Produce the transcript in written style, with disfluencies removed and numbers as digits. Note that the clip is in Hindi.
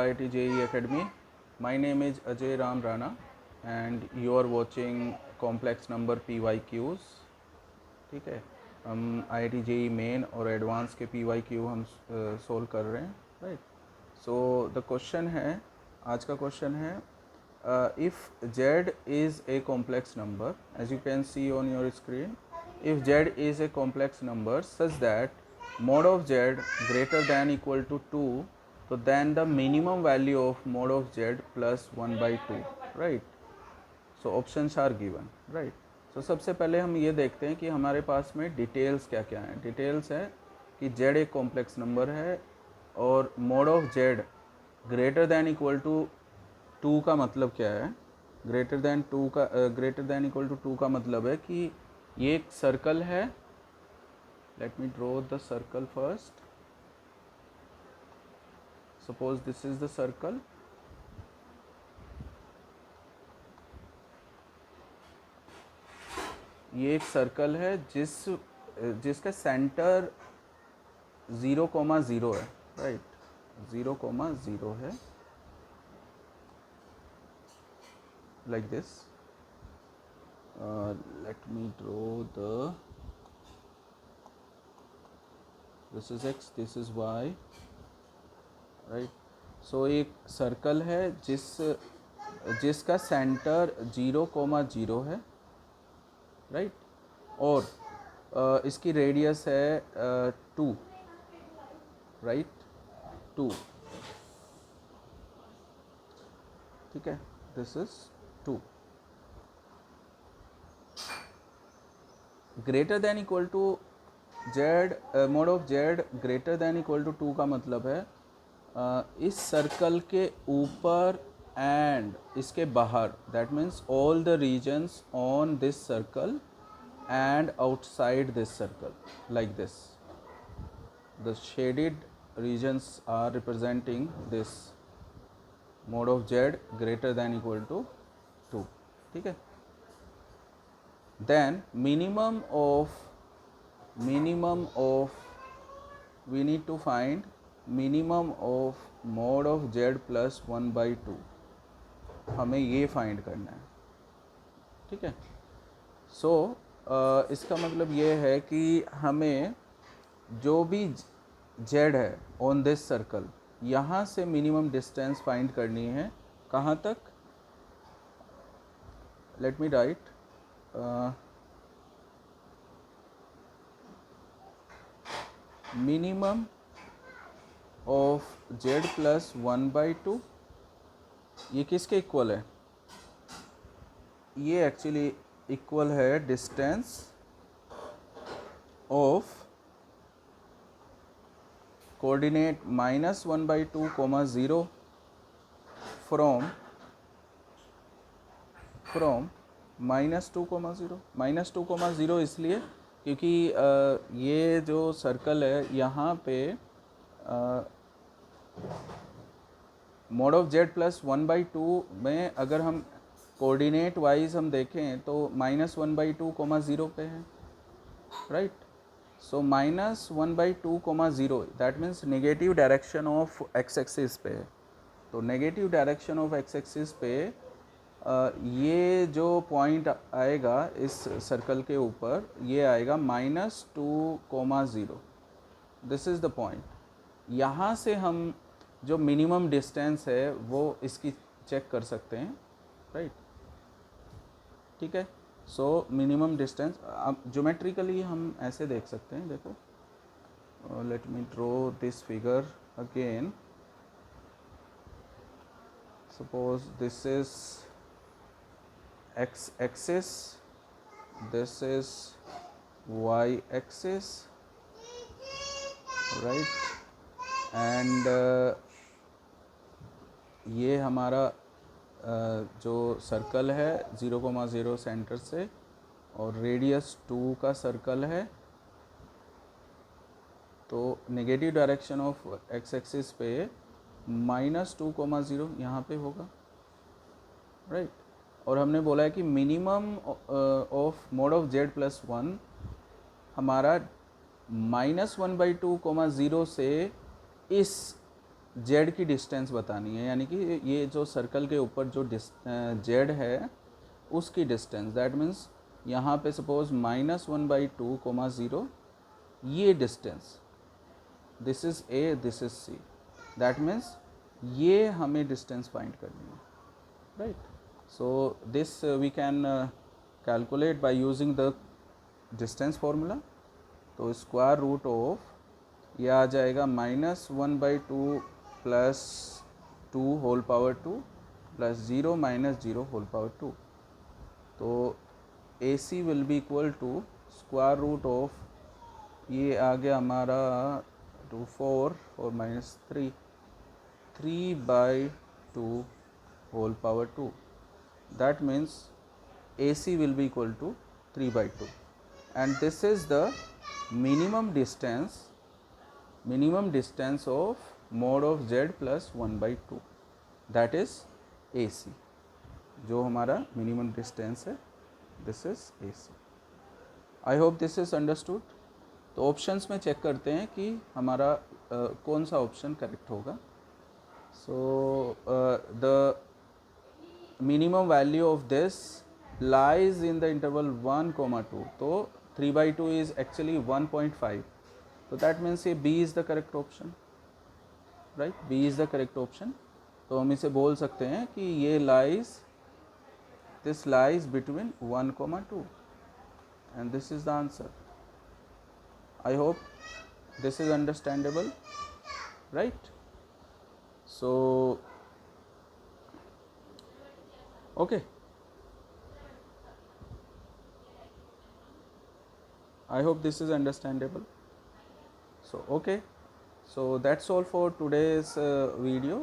IIT JEE Academy. My name is Ajay Ram Rana and you are watching complex number PYQs. ठीक है, हम IIT JEE मेन और एडवांस के PYQ हम सोल्व कर रहे हैं, राइट. सो द क्वेश्चन है, आज का क्वेश्चन है, if Z is a complex number, as you can see on your screen, if Z is a complex number such that mod of Z greater than equal to 2, so then the minimum value of mod of Z plus 1 by 2, right. So options are given, right. So सबसे पहले हम ये देखते हैं कि हमारे पास में डिटेल्स क्या क्या हैं. डिटेल्स है कि Z एक कॉम्प्लेक्स नंबर है और mod of Z greater than equal to 2 का मतलब क्या है. ग्रेटर दैन इक्वल टू 2 का मतलब है कि ये एक सर्कल है. Let me draw the circle first. Suppose this is the circle. ये एक सर्कल है जिसका सेंटर 0,0 है, राइट. 0,0 है, like this. Let me draw this is x, this is y, right. So एक सर्कल है जिसका सेंटर 0,0 है, राइट. और इसकी रेडियस है 2, राइट. 2, ठीक है. This is 2. Greater than equal to Z, mod of Z greater than equal to 2 का मतलब है इस सर्कल के ऊपर एंड इसके बाहर. That means all the regions on this circle and outside this circle, like this. The shaded regions are representing this mod of Z greater than equal to 2, ठीक है. Then minimum of we need to find minimum of mod of Z plus 1 by 2. हमें ये फाइंड करना है, ठीक है. सो इसका मतलब ये है कि हमें जो भी Z है ऑन दिस सर्कल, यहाँ से मिनिमम डिस्टेंस फाइंड करनी है. कहाँ तक? Let me right. Minimum of Z plus 1 by 2, ये किसके इक्वल है? ये एक्चुअली इक्वल है distance of coordinate -1 by 2, 0 from -2,0. -2,0 इसलिए क्योंकि ये जो सर्कल है यहाँ पे mode of Z plus 1 by 2 में अगर हम कोऑर्डिनेट वाइज हम देखें तो -1 by 2, 0 पे है, right. So -1 by 2, 0, that means negative direction of x axis पे है. तो negative direction of x axis पे ये जो पॉइंट आएगा इस सर्कल के ऊपर, ये आएगा -2,0. This is the point. यहाँ से हम जो मिनिमम डिस्टेंस है वो इसकी चेक कर सकते हैं, राइट. ठीक है. सो मिनिमम डिस्टेंस अब ज्योमेट्रिकली हम ऐसे देख सकते हैं. देखो, let me draw this figure again. Suppose this is x axis, this is y axis, right. And ये हमारा जो सर्कल है 0,0 सेंटर से और रेडियस 2 का सर्कल है. तो negative direction of x axis पे -2,0 यहाँ पे होगा, राइट. और हमने बोला है कि minimum of mode of Z plus 1 हमारा -1 by 2, 0 से इस जेड की डिस्टेंस बतानी है, यानी कि ये जो सर्कल के ऊपर जो जेड है उसकी डिस्टेंस। दैट मीन्स यहाँ पे सपोज -1/2, 0 ये distance, this is A, this is C, that means ये हमें डिस्टेंस फाइंड करनी है, right. So this we can calculate by using the distance formula. तो स्क्वायर रूट ऑफ ये आ जाएगा -1/2 plus 2 whole power 2 plus 0 minus 0 whole power 2। तो A C will be equal to square root of ये आ गया हमारा 4 और minus 3/2 whole power 2. That means AC will be equal to 3/2, and this is the minimum distance of mod of z plus 1/2, that is AC। जो हमारा मिनिमम डिस्टेंस है, this is AC। I hope this is understood. तो ऑप्शंस में चेक करते हैं कि हमारा कौन सा ऑप्शन करेक्ट होगा। So the minimum value of this lies in the interval 1, 2। तो 3/2 इज एक्चुअली 1.5, तो दैट मीन्स ये B is the correct option, right. B is the correct option. तो हम इसे बोल सकते हैं कि ये this lies between 1, 2, and this is the answer। I hope this is understandable, right? So okay, I hope this is understandable। So okay, so that's all for today's video।